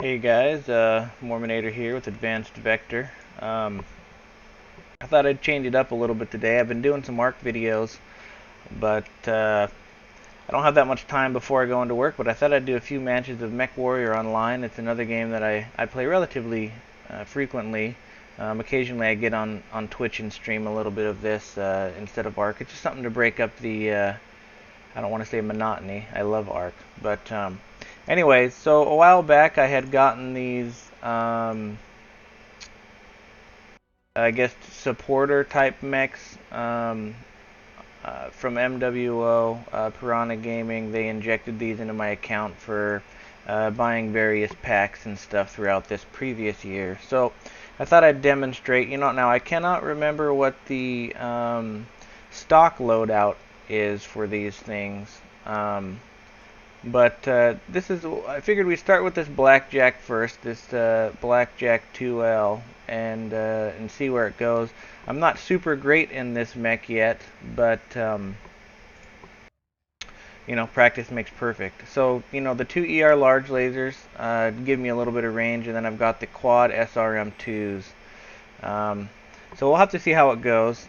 Hey guys, Mormonator here with Advanced Vector. I thought I'd change it up a little bit today. I've been doing some ARC videos, but I don't have that much time before I go into work, but I thought I'd do a few matches of MechWarrior Online. It's another game that I play relatively frequently. Occasionally I get on Twitch and stream a little bit of this instead of ARC. It's just something to break up the, I don't want to say monotony. I love ARC, but anyways, so a while back I had gotten these, I guess, supporter type mechs from MWO, Piranha Gaming. They injected these into my account for buying various packs and stuff throughout this previous year. So I thought I'd demonstrate. Now I cannot remember what the stock loadout is for these things. But this is, I figured we'd start with this Blackjack first, this Blackjack 2L, and see where it goes. I'm not super great in this mech yet, but practice makes perfect. So, the two ER large lasers give me a little bit of range, and then I've got the quad SRM2s. So we'll have to see how it goes.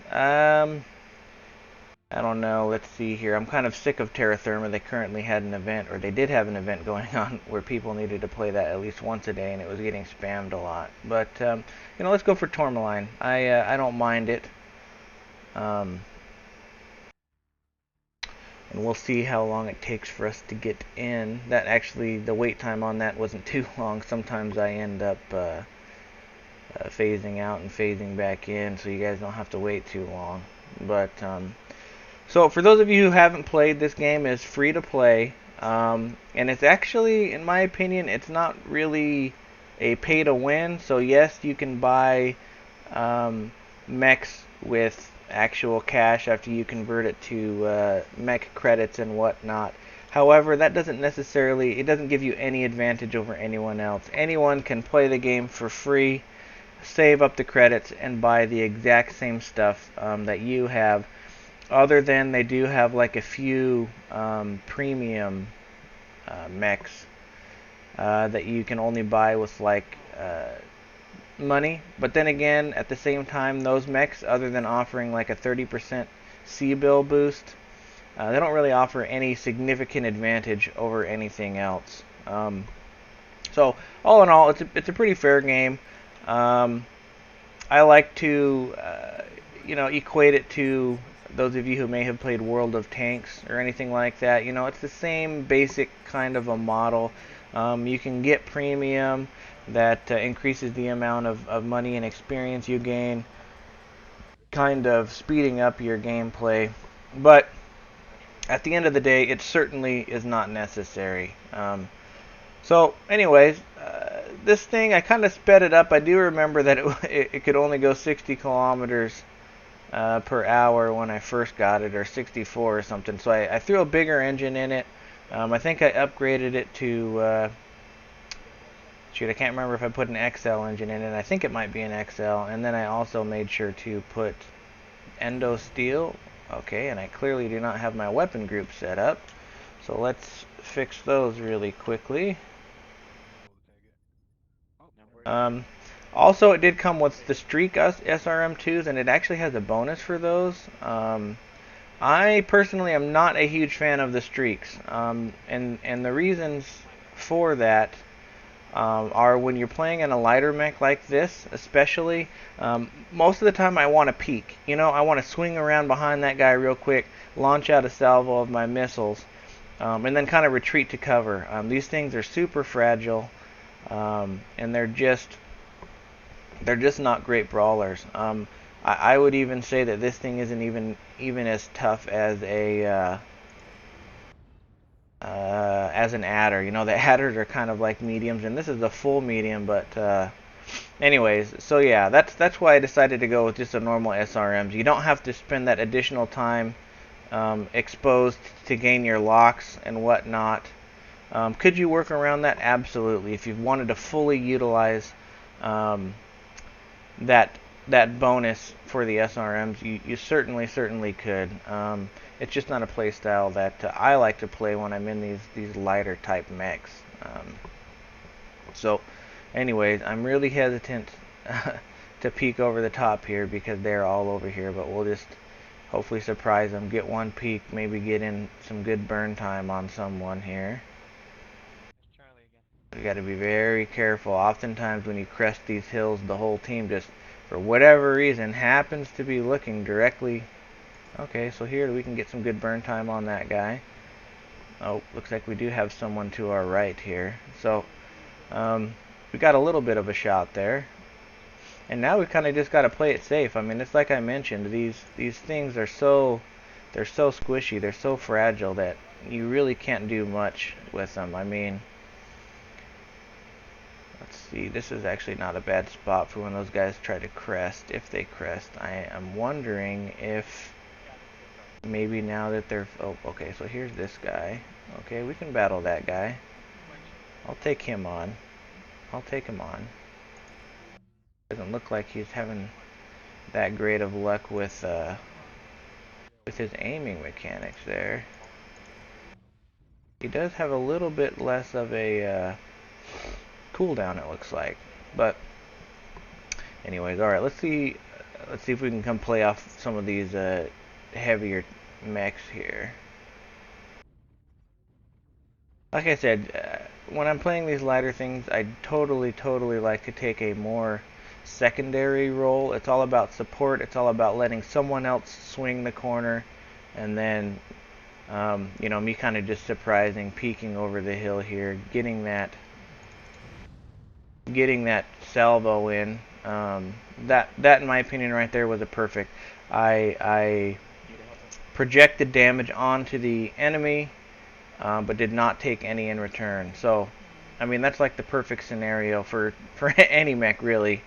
I don't know. Let's see here. I'm kind of sick of Terra Therma. They currently had an event, or they did have an event going on where people needed to play that at least once a day, and it was getting spammed a lot. But let's go for Tourmaline. I don't mind it, and we'll see how long it takes for us to get in. That actually, the wait time on that wasn't too long. Sometimes I end up phasing out and phasing back in, so you guys don't have to wait too long. But so for those of you who haven't played, this game is free to play, and it's actually, in my opinion, it's not really a pay to win. So yes, you can buy mechs with actual cash after you convert it to mech credits and whatnot. However, that doesn't necessarily, it doesn't give you any advantage over anyone else. Anyone can play the game for free, save up the credits, and buy the exact same stuff that you have. Other than they do have like a few premium mechs that you can only buy with like money. But then again, at the same time, those mechs, other than offering like a 30% C-bill boost, they don't really offer any significant advantage over anything else. So all in all, it's a pretty fair game. I like to equate it to those of you who may have played World of Tanks or anything like that. It's the same basic kind of a model. You can get premium that increases the amount of money and experience you gain, kind of speeding up your gameplay. But at the end of the day, it certainly is not necessary. So anyways, this thing, I kind of sped it up. I do remember that it could only go 60 kilometers per hour when I first got it, or 64 or something. So I threw a bigger engine in it. I think I upgraded it to, shoot, I can't remember if I put an XL engine in it. I think it might be an XL. And then I also made sure to put endo steel. Okay, and I clearly do not have my weapon group set up. So let's fix those really quickly. Also, it did come with the Streak SRM2s, and it actually has a bonus for those. I personally am not a huge fan of the Streaks, and the reasons for that are when you're playing in a lighter mech like this, especially. Most of the time, I want to peek. I want to swing around behind that guy real quick, launch out a salvo of my missiles, and then kind of retreat to cover. These things are super fragile, and they're just not great brawlers. I would even say that this thing isn't even as tough as an adder. The adders are kind of like mediums, and this is a full medium. But anyways, so yeah, that's why I decided to go with just a normal SRMs. You don't have to spend that additional time exposed to gain your locks and whatnot. Could you work around that? Absolutely. If you wanted to fully utilize that bonus for the SRMs, you certainly could. It's just not a play style that I like to play when I'm in these lighter type mechs. So, anyways, I'm really hesitant to peek over the top here because they're all over here, but we'll just hopefully surprise them, get one peek, maybe get in some good burn time on someone here. You got to be very careful. Oftentimes when you crest these hills, the whole team just, for whatever reason, happens to be looking directly. Okay, so here we can get some good burn time on that guy. Oh, looks like we do have someone to our right here. So, we got a little bit of a shot there. And now we kind of just got to play it safe. I mean, it's like I mentioned, these things are they're so squishy, they're so fragile that you really can't do much with them. I mean, let's see, this is actually not a bad spot for when those guys try to crest, if they crest. I am wondering if maybe now that they're, oh, okay, so here's this guy. Okay, we can battle that guy. I'll take him on. I'll take him on. Doesn't look like he's having that great of luck with his aiming mechanics there. He does have a little bit less of a cooldown, it looks like. But anyways, all right, let's see if we can come play off some of these heavier mechs here. Like I said, when I'm playing these lighter things, I totally like to take a more secondary role. It's all about support. It's all about letting someone else swing the corner, and then you know, me kind of just surprising, peeking over the hill here, getting that salvo in. That in my opinion right there was a perfect. I projected damage onto the enemy, but did not take any in return. So, I mean, that's like the perfect scenario for any mech really,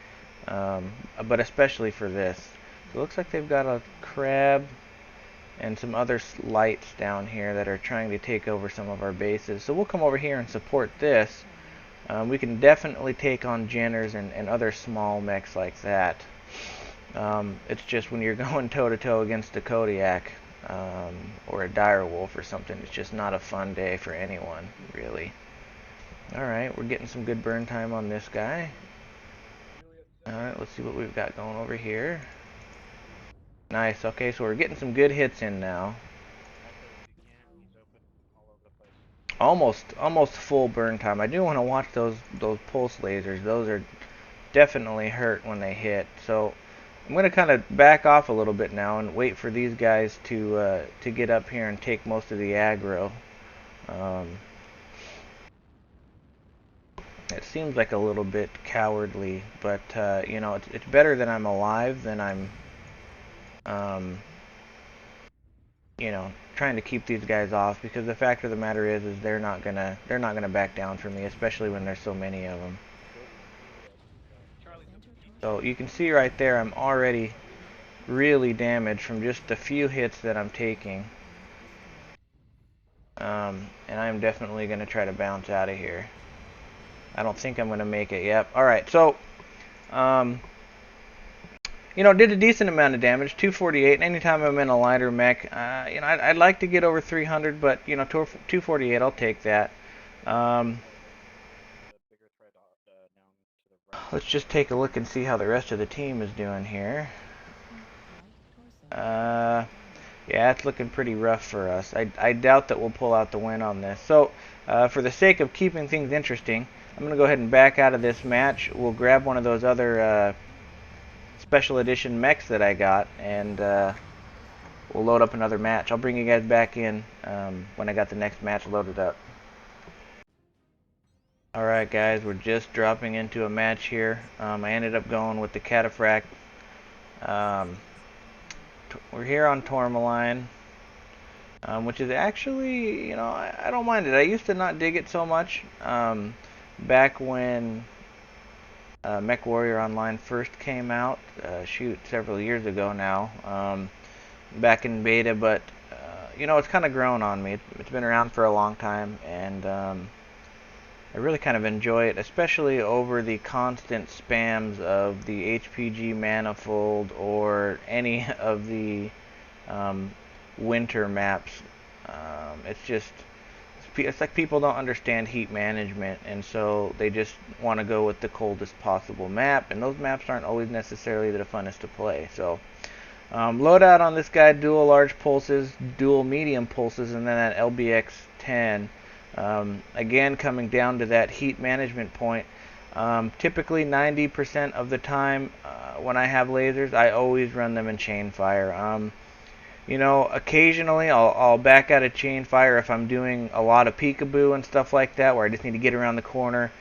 but especially for this. So it looks like they've got a crab and some other lights down here that are trying to take over some of our bases. So we'll come over here and support this. We can definitely take on Jenners and other small mechs like that. It's just when you're going toe-to-toe against a Kodiak or a Direwolf or something, it's just not a fun day for anyone, really. Alright, we're getting some good burn time on this guy. Alright, let's see what we've got going over here. Nice, okay, so we're getting some good hits in now. Almost full burn time. I do want to watch those pulse lasers. Those are definitely hurt when they hit. So I'm going to kind of back off a little bit now and wait for these guys to get up here and take most of the aggro. It seems like a little bit cowardly, but you know, it's better that I'm alive than I'm you know, trying to keep these guys off, because the fact of the matter is they're not gonna back down from me, especially when there's so many of them. So you can see right there, I'm already really damaged from just the few hits that I'm taking. And I'm definitely going to try to bounce out of here. I don't think I'm going to make it. Yep. Alright, so, you know, did a decent amount of damage, 248. And anytime I'm in a lighter mech, you know, I'd like to get over 300, but, you know, 248, I'll take that. Let's just take a look and see how the rest of the team is doing here. Yeah, it's looking pretty rough for us. I doubt that we'll pull out the win on this. So, for the sake of keeping things interesting, I'm going to go ahead and back out of this match. We'll grab one of those other special edition mechs that I got, and we'll load up another match. I'll bring you guys back in when I got the next match loaded up. Alright guys, we're just dropping into a match here. I ended up going with the Cataphract. We're here on Tourmaline, which is actually, you know, I don't mind it. I used to not dig it so much back when MechWarrior Online first came out. Shoot, several years ago now, back in beta, but you know, it's kind of grown on me. It's been around for a long time, and I really kind of enjoy it, especially over the constant spams of the HPG manifold or any of the winter maps. It's it's like people don't understand heat management, and so they just want to go with the coldest possible map, and those maps aren't always necessarily the funnest to play. So loadout on this guy: dual large pulses, dual medium pulses, and then that LBX-10. Again, coming down to that heat management point. Typically 90% of the time when I have lasers, I always run them in chain fire. You know, occasionally I'll back out of chain fire if I'm doing a lot of peekaboo and stuff like that, where I just need to get around the corner,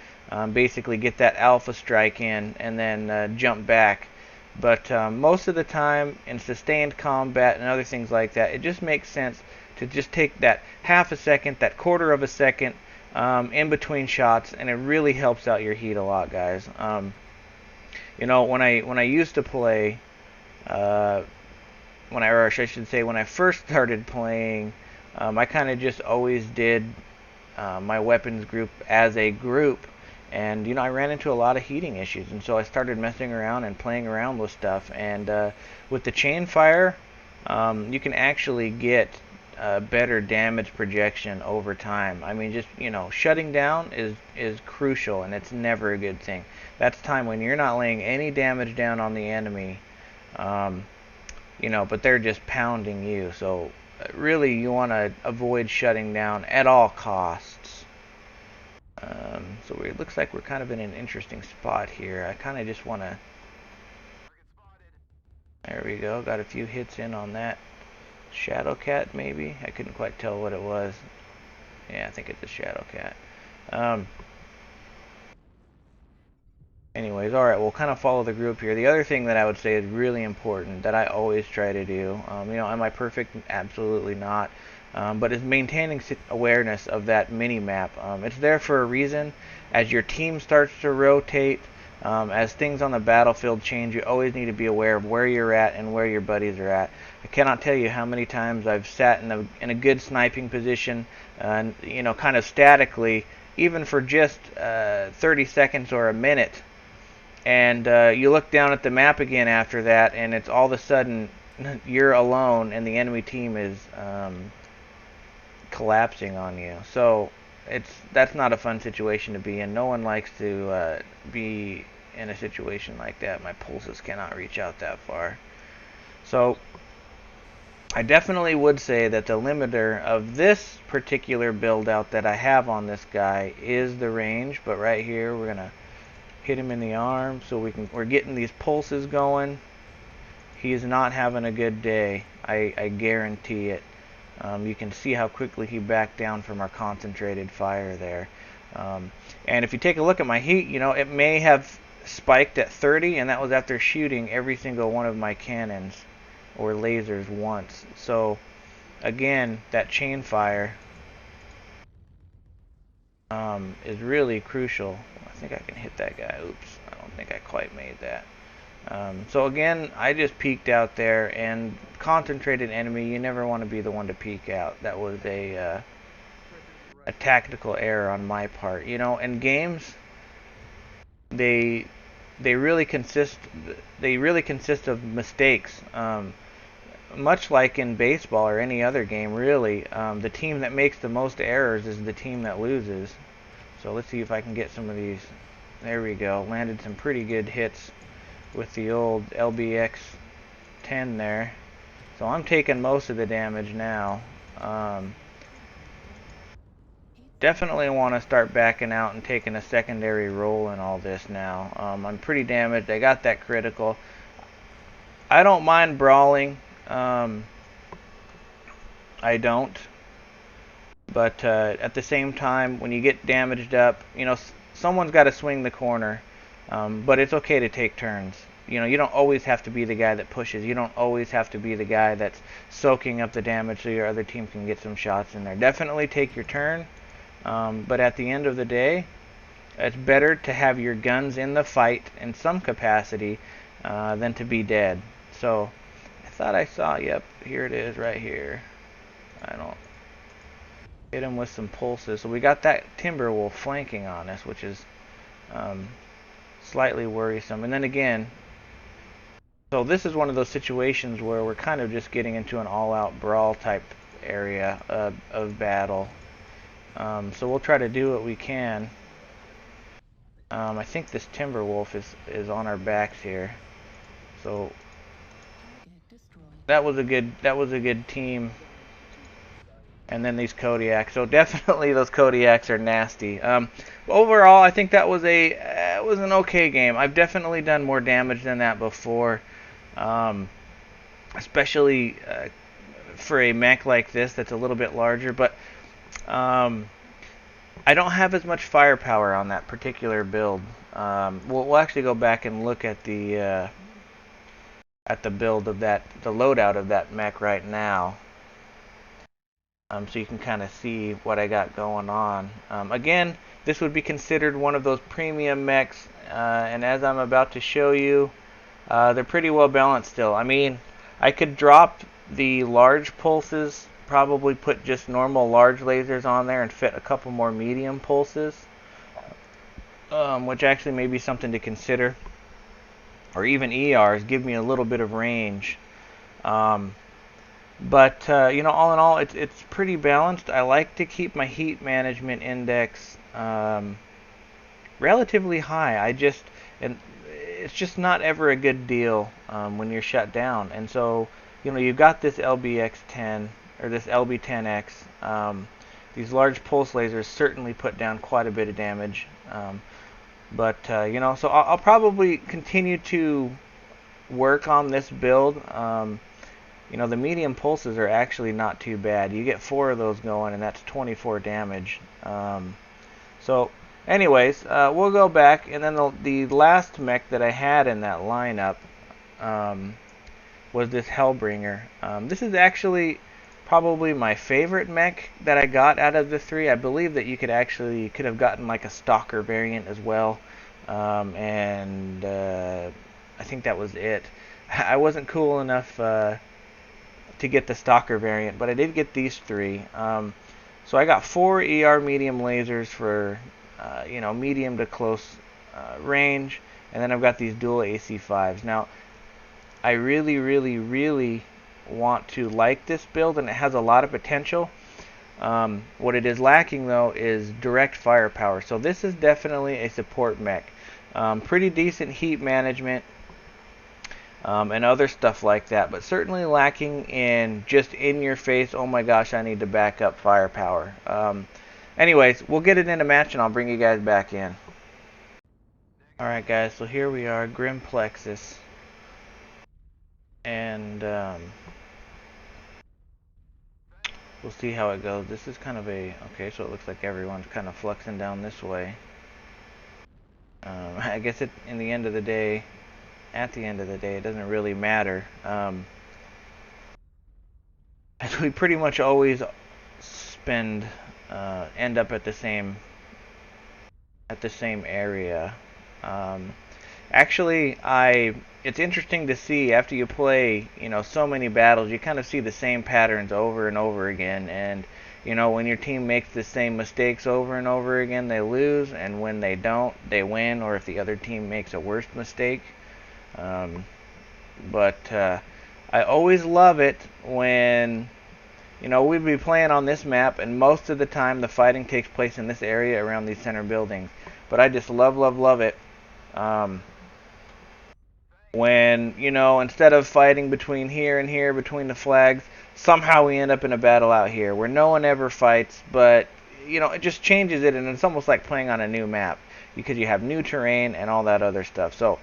basically get that alpha strike in, and then jump back. But most of the time in sustained combat and other things like that, it just makes sense to just take that half a second, that quarter of a second in between shots, and it really helps out your heat a lot, guys. You know, when I used to play, when I first started playing, I kind of just always did my weapons group as a group, and you know, I ran into a lot of heating issues, and so I started messing around and playing around with stuff. And with the chain fire, you can actually get better damage projection over time. I mean, just, you know, shutting down is crucial, and it's never a good thing. That's time when you're not laying any damage down on the enemy, you know, but they're just pounding you. So really, you want to avoid shutting down at all costs. So it looks like we're kind of in an interesting spot here. I kind of just want to... There we go. Got a few hits in on that Shadow Cat, maybe? I couldn't quite tell what it was. Yeah, I think it's a Shadow Cat. Anyways, alright, we'll kind of follow the group here. The other thing that I would say is really important, that I always try to do, you know, am I perfect? Absolutely not. But is maintaining awareness of that mini-map. It's there for a reason. As your team starts to rotate, as things on the battlefield change, you always need to be aware of where you're at and where your buddies are at. I cannot tell you how many times I've sat in a good sniping position, you know, kind of statically, even for just 30 seconds or a minute, and you look down at the map again after that, and it's all of a sudden you're alone, and the enemy team is collapsing on you. So that's not a fun situation to be in. No one likes to be in a situation like that. My pulses cannot reach out that far. So I definitely would say that the limiter of this particular build out that I have on this guy is the range. But right here, we're gonna hit him in the arm, so we're getting these pulses going. He's not having a good day. I guarantee it. You can see how quickly he backed down from our concentrated fire there. And if you take a look at my heat, you know, it may have spiked at 30, and that was after shooting every single one of my cannons or lasers once. So again, that chain fire is really crucial. I think I can hit that guy. Oops, I don't think I quite made that. So again, I just peeked out there, and concentrated enemy, you never want to be the one to peek out. That was a tactical error on my part. You know, in games, they really consist of mistakes. Much like in baseball or any other game, really, the team that makes the most errors is the team that loses. So let's see if I can get some of these. There we go. Landed some pretty good hits with the old LBX-10 there. So I'm taking most of the damage now. Definitely want to start backing out and taking a secondary role in all this now. I'm pretty damaged. I got that critical. I don't mind brawling. I don't. But at the same time, when you get damaged up, you know, someone's got to swing the corner. But it's okay to take turns. You know, you don't always have to be the guy that pushes. You don't always have to be the guy that's soaking up the damage so your other team can get some shots in there. Definitely take your turn. But at the end of the day, it's better to have your guns in the fight in some capacity than to be dead. So I thought I saw, yep, here it is right here. I don't hit him with some pulses. So we got that Timberwolf flanking on us, which is slightly worrisome. And then again, so this is one of those situations where we're kind of just getting into an all-out brawl type area of battle. So we'll try to do what we can. I think this Timberwolf is on our backs here. So that was a good team. And then these Kodiaks. So definitely those Kodiaks are nasty. Overall, I think that was was an okay game. I've definitely done more damage than that before, especially for a mech like this that's a little bit larger. But I don't have as much firepower on that particular build. We'll actually go back and look at the build of the loadout of that mech right now. So you can kind of see what I got going on. Again, this would be considered one of those premium mechs, and as I'm about to show you, they're pretty well balanced still. I mean, I could drop the large pulses, probably put just normal large lasers on there and fit a couple more medium pulses, which actually may be something to consider. Or even ERs, give me a little bit of range. But you know, all in all, it's pretty balanced. I like to keep my heat management index relatively high. And it's just not ever a good deal when you're shut down. And so, you know, you've got this LBX10 or this LB10X. These large pulse lasers certainly put down quite a bit of damage. But you know, so I'll probably continue to work on this build. You know, the medium pulses are actually not too bad. You get 4 of those going, and that's 24 damage. So, anyways, we'll go back, and then the last mech that I had in that lineup was this Hellbringer. This is actually probably my favorite mech that I got out of the 3. I believe that you could have gotten like a Stalker variant as well, and I think that was it. I wasn't cool enough to get the Stalker variant, but I did get these 3. So I got 4 ER medium lasers for you know, medium to close range, and then I've got these dual AC5s. Now, I really, really, really want to like this build, and it has a lot of potential. What it is lacking, though, is direct firepower. So this is definitely a support mech. Pretty decent heat management. And other stuff like that, but certainly lacking in just in your face, oh my gosh, I need to back up firepower. Anyways, we'll get it in a match and I'll bring you guys back in. Alright guys, so here we are, Grim Plexus. And we'll see how it goes. This is kind of okay, so it looks like everyone's kind of fluxing down this way. I guess at the end of the day, it doesn't really matter. As we pretty much always end up at the same area. Actually, it's interesting to see after you play, you know, so many battles, you kind of see the same patterns over and over again. And you know, when your team makes the same mistakes over and over again, they lose, and when they don't, they win. Or if the other team makes a worse mistake. But I always love it when, you know, we'd be playing on this map, and most of the time the fighting takes place in this area around these center buildings. But I just love, love, love it when, you know, instead of fighting between here and here, between the flags, somehow we end up in a battle out here where no one ever fights, but, you know, it just changes it, and it's almost like playing on a new map because you have new terrain and all that other stuff. So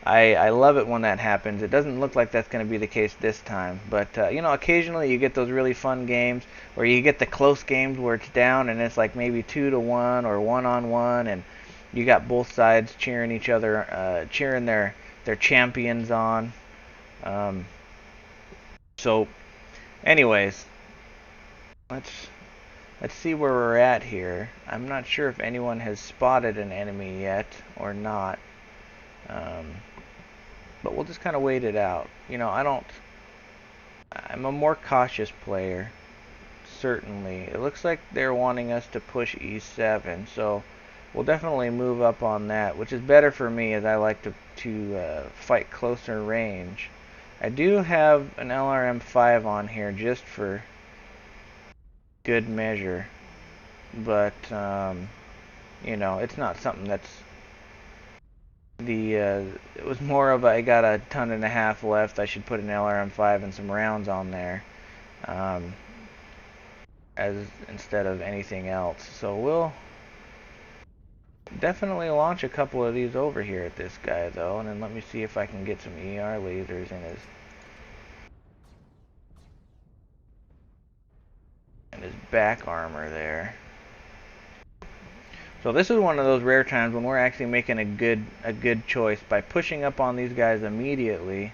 I love it when that happens. It doesn't look like that's going to be the case this time. But, you know, occasionally you get those really fun games where you get the close games where it's down and it's like maybe 2-1 or 1-on-1, and you got both sides cheering each other, cheering their champions on. So, anyways, let's see where we're at here. I'm not sure if anyone has spotted an enemy yet or not. But we'll just kind of wait it out. You know, I'm a more cautious player, certainly. It looks like they're wanting us to push E7, so we'll definitely move up on that, which is better for me as I like to fight closer range. I do have an LRM-5 on here just for good measure. but you know, it's not something that's it was more of I got a ton and a half left. I should put an LRM-5 and some rounds on there, um, as instead of anything else. So we'll definitely launch a couple of these over here at this guy though, and then let me see if I can get some ER lasers in his back armor there. So this is one of those rare times when we're actually making a good choice by pushing up on these guys immediately.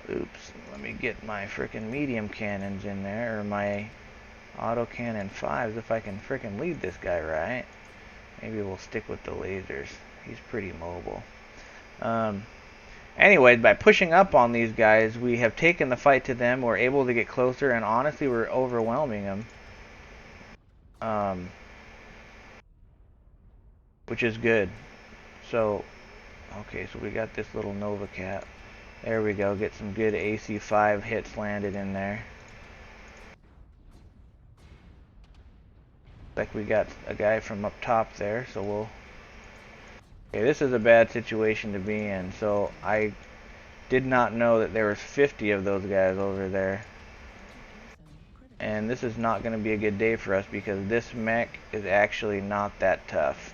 Oops, let me get my frickin' medium cannons in there, or my autocannon 5s if I can frickin' lead this guy right. Maybe we'll stick with the lasers. He's pretty mobile. Anyway, by pushing up on these guys, we have taken the fight to them. We're able to get closer, and honestly, we're overwhelming them. Which is good. So, okay, so we got this little Nova Cat. There we go, get some good AC-5 hits landed in there. Like we got a guy from up top there, so we'll... Okay, this is a bad situation to be in, so I did not know that there was 50 of those guys over there. And this is not going to be a good day for us because this mech is actually not that tough.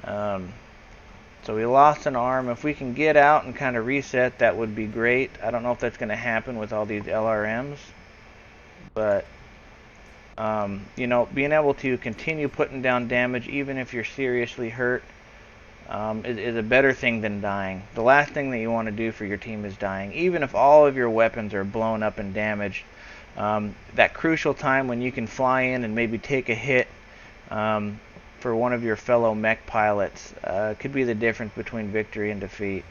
So we lost an arm. If we can get out and kind of reset, that would be great. I don't know if that's going to happen with all these LRMs, but you know, being able to continue putting down damage even if you're seriously hurt is a better thing than dying. The last thing that you want to do for your team is dying. Even if all of your weapons are blown up and damaged, that crucial time when you can fly in and maybe take a hit for one of your fellow mech pilots could be the difference between victory and defeat.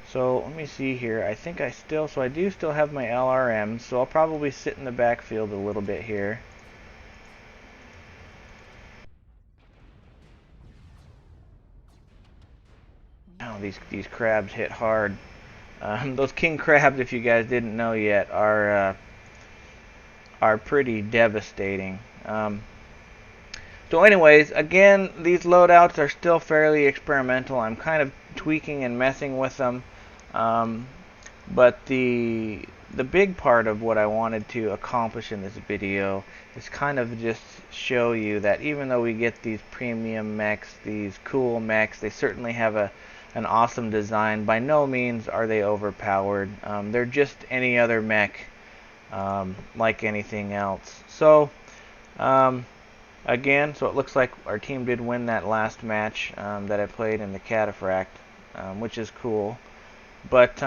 So let me see here. I think I do still have my LRMs, so I'll probably sit in the backfield a little bit here. Oh, these crabs hit hard. Those king crabs, if you guys didn't know yet, are pretty devastating. So anyways, again, these loadouts are still fairly experimental. I'm kind of tweaking and messing with them. But the big part of what I wanted to accomplish in this video is kind of just show you that even though we get these premium mechs, these cool mechs, they certainly have an awesome design. By no means are they overpowered. They're just any other mech, like anything else. So, again, so it looks like our team did win that last match that I played in the Cataphract, which is cool. But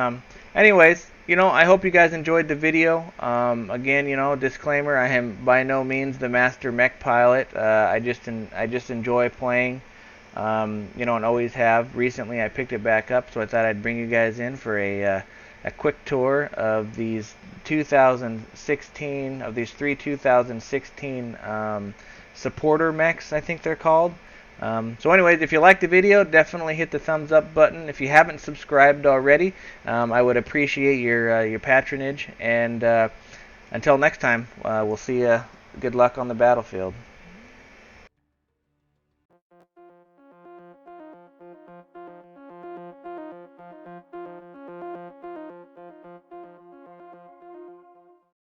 anyways, you know, I hope you guys enjoyed the video. Again, you know, disclaimer: I am by no means the master mech pilot. I just enjoy playing, you know, and always have. Recently, I picked it back up, so I thought I'd bring you guys in for a quick tour of these 2016 of these three 2016 supporter mechs, I think they're called. So anyways, if you liked the video, definitely hit the thumbs up button. If you haven't subscribed already, I would appreciate your patronage. And until next time, we'll see you. Good luck on the battlefield.